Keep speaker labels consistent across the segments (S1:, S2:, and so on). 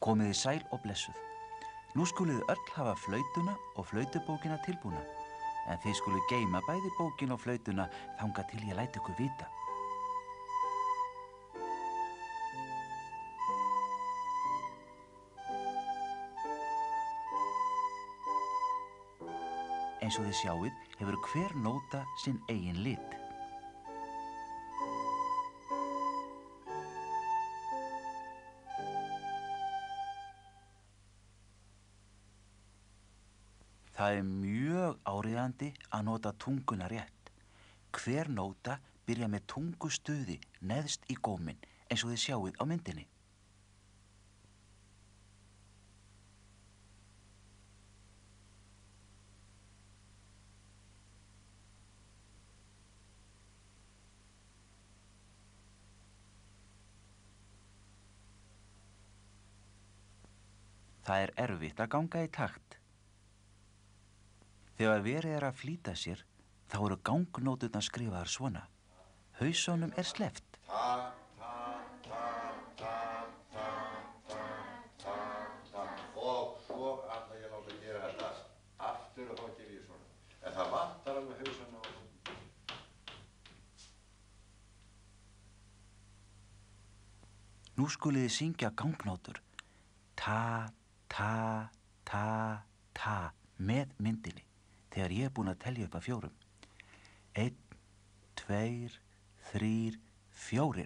S1: Komiði sæl og blessuð. Nú skuluð öll hafa flautuna og flautubókina tilbúna, en þið skuluð geyma bæði bókin og flautuna þangað til ég læt ykkur vita. Eins og þið sjáið hefur hver nóta sinn eigin lit. Það mjög áríðandi að nota tunguna rétt. Hver nóta byrja með tungustuði neðst í góminn, eins og þið sjáið á myndinni. Það erfitt að ganga í takt. Þegar verið að flýta sér, þá eru gangnóturnar skrifaðar svona. Hausunum sleppt.
S2: Ta, ta, ta, ta, ta, ta, ta, ta. Og svo ætla ég að láta gera þetta aftur og þá geri ég svona. En það vantar alveg hausana á þessu.
S1: Nú skuluð þið syngja gangnótur. Ta, ta, ta, ta með myndinni. Þegar ég búinn að telja upp að 4. 1, 2, 3, 4.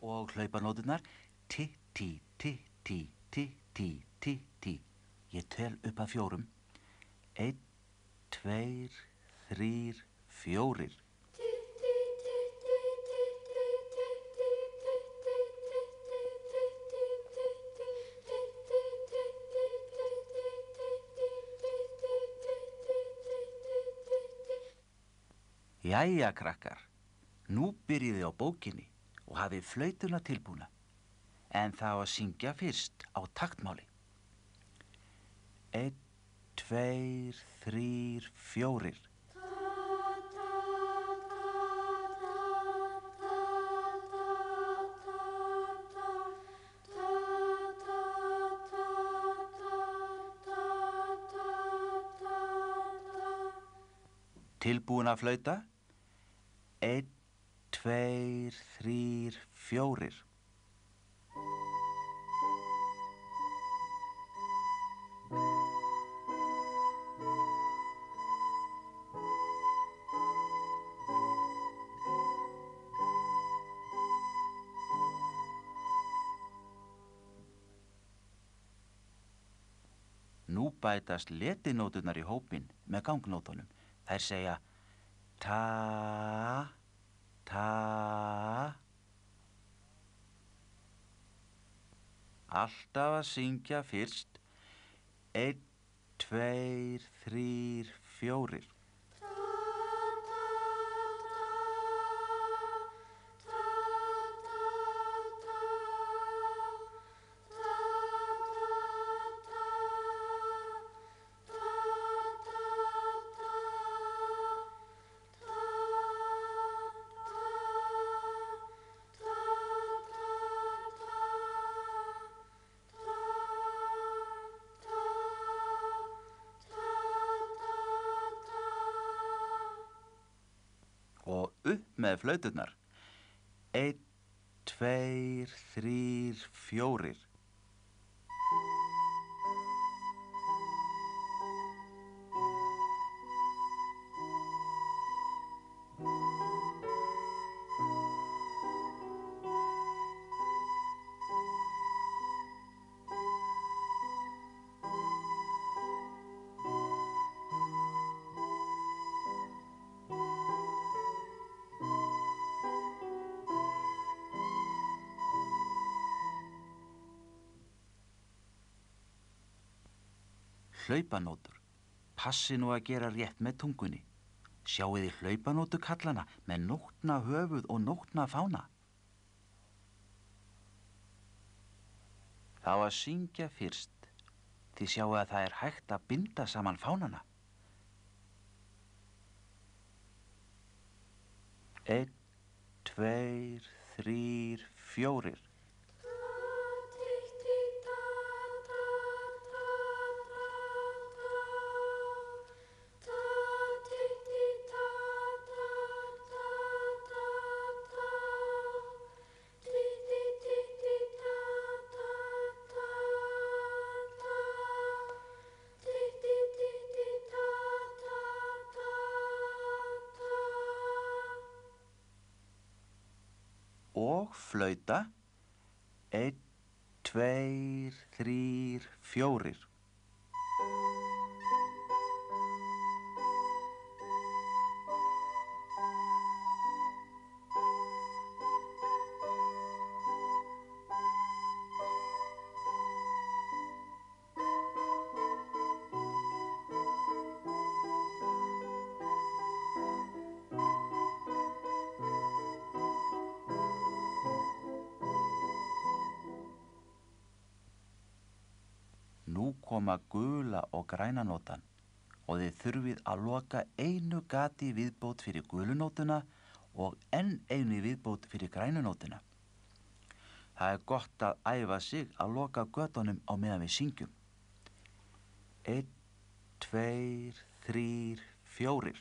S1: Og hlaupanóturnar ti, ti, ti, ti, ti, ti, ti, ti. Ég tel upp að 4. 1, 2, 3, 4. Jæja, krakkar. Nú byrjiði á bókinni og hafið flautuna tilbúna. En það á að syngja fyrst á taktmáli. 1, 2, 3, 4. Tilbúin að flauta? 1, 2, 3, 4. Nú bætast letinóturnar í hópinn með gangnótunum. Þær segja ta, ta. Alltaf að syngja fyrst 1, 2, 3, 4. Og upp með flauturnar. 1, 2, 3, 4. Hlaupanótur. Passi nú að gera rétt með tungunni. Sjáið þið hlaupanótu kallana með nótna höfuð og nótna fána. Það á að syngja fyrst. Þið sjáu að það er hægt að binda saman fánana. 1, 2, 3, 4. Og flauta. 1, 2, 3, 4. Nú koma gula og græna nótan og þið þurfið að loka einu gati í viðbót fyrir gulunótuna og enn einu í viðbót fyrir grænunótuna. Það er gott að æfa sig að loka götunum á meðan við syngjum. 1, 2, 3, 4.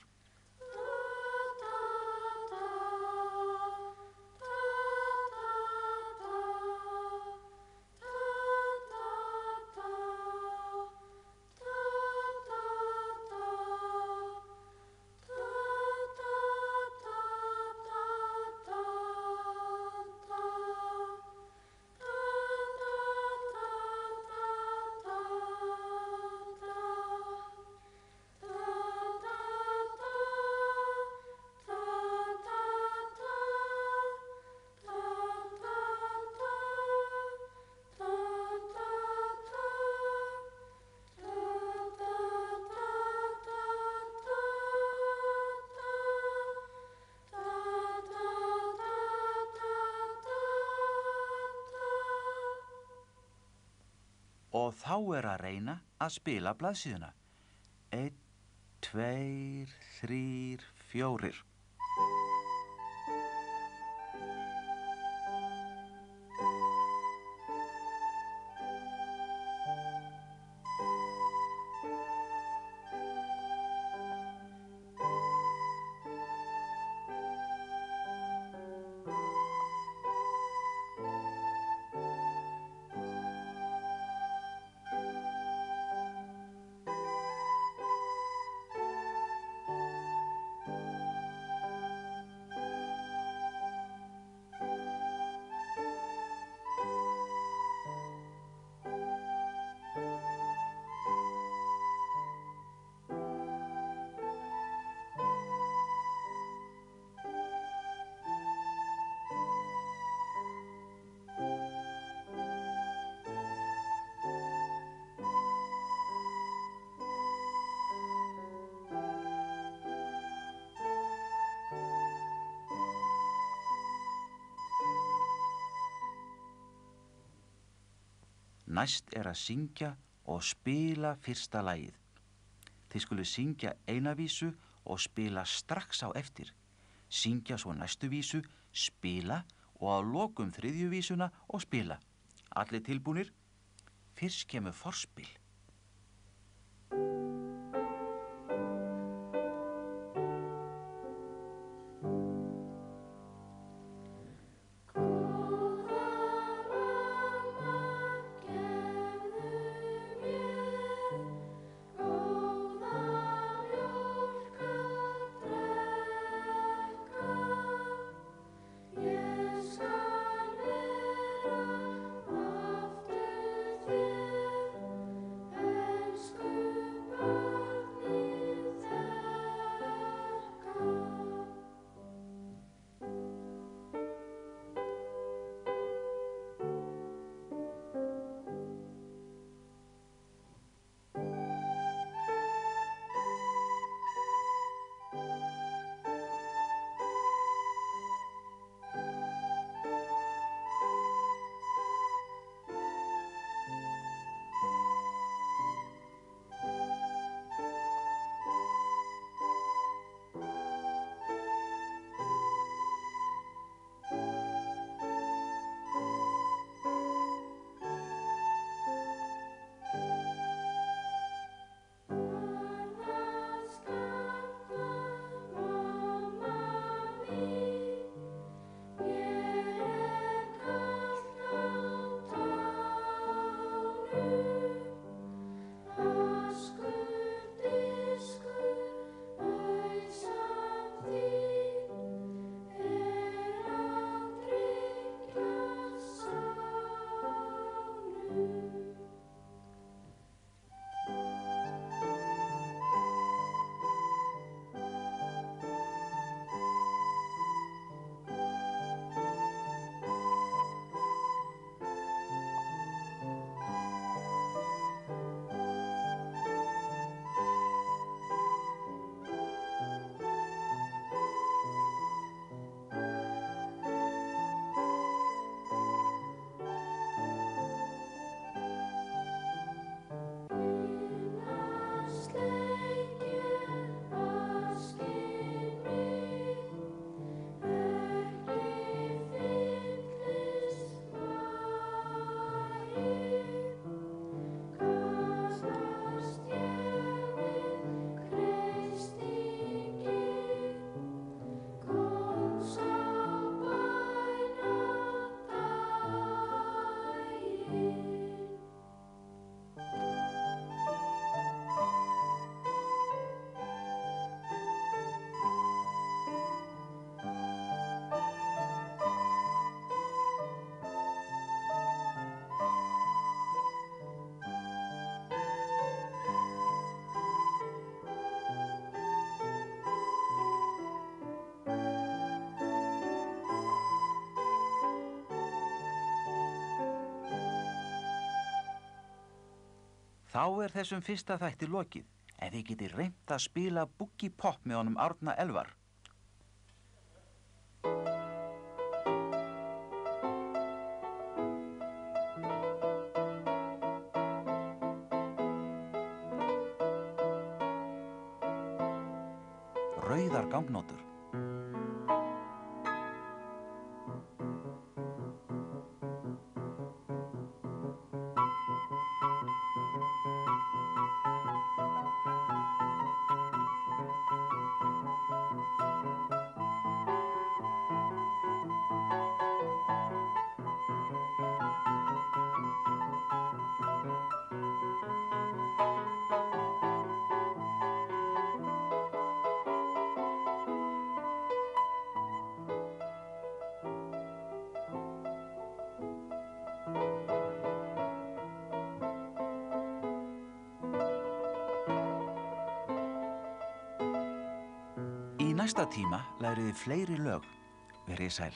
S1: Og þá er að reyna að spila blaðsíðuna. 1, 2, 3, 4. Næst er að syngja og spila fyrsta lagið. Þið skuluð syngja eina vísu og spila strax á eftir. Syngja svo næstu vísu, spila og að lokum þriðju vísuna og spila. Allir tilbúnir? Fyrst kemur forspil. Þá þessum fyrsta þætti lokið, en þið getið reynt að spila Boogie Pop með honum Árna Elvar. Rauðar gangnótur. Í næsta tíma lærið þið fleiri lög. Verið sæl.